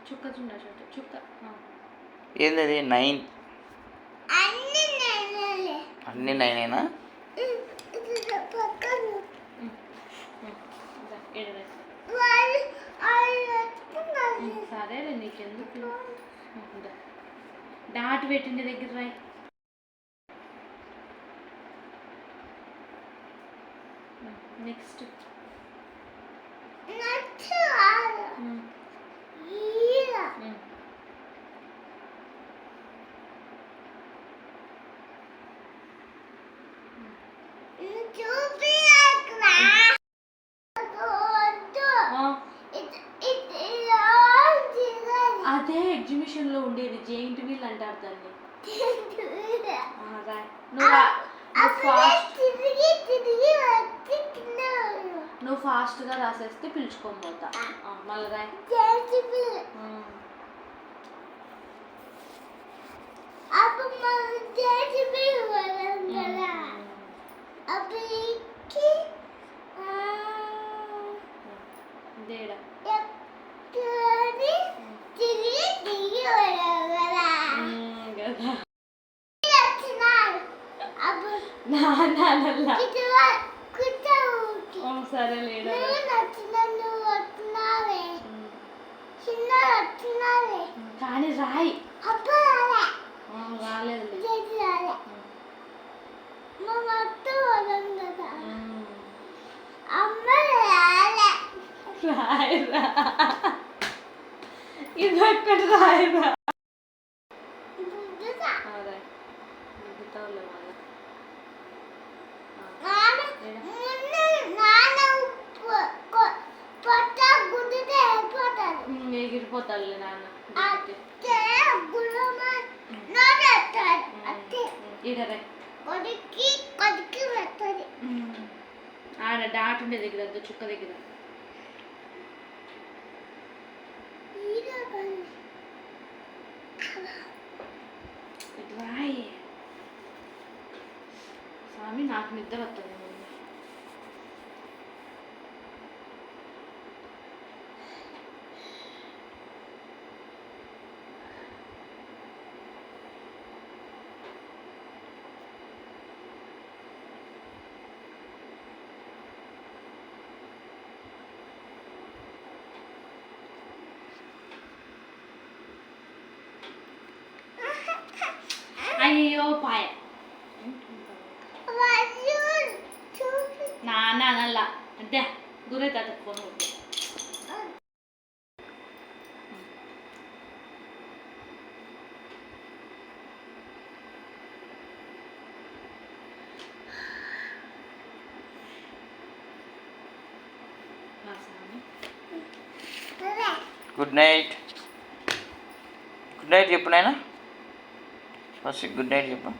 చుక్క చుండ చుక్క ఏంది 9 అన్ని 9ఏనా? సరేలే నీకెందుకు డాట్ పెట్టింది దగ్గర రాయి. నెక్స్ట్ అదే ఎగ్జిబిషన్ లో ఉండేది జెయింట్ వీల్ అంటారు దాన్ని. నువ్వు ఫాస్ట్ గా రాసేస్తే పిలుచుకొని పోతా. మళ్ళీ రాయి. దేడా సరే లేడా కానీ రాయి. రాలేదు రాయరా ఇది ఎక్కడ రాయరా ఎగిరిపోతాడులే నాన్న. ఆడ డాట్ ఉండే దగ్గర చుక్క దగ్గర రాయి. స్వామి నాకు నిద్ర వస్తుంది. అయ్యో పాయ నాన్న అనల్లా అంటే గురైతే phone good night. Good night చెప్పు నాయనా. ఫస్ట్ గుడ్ నైట్ చెప్పు.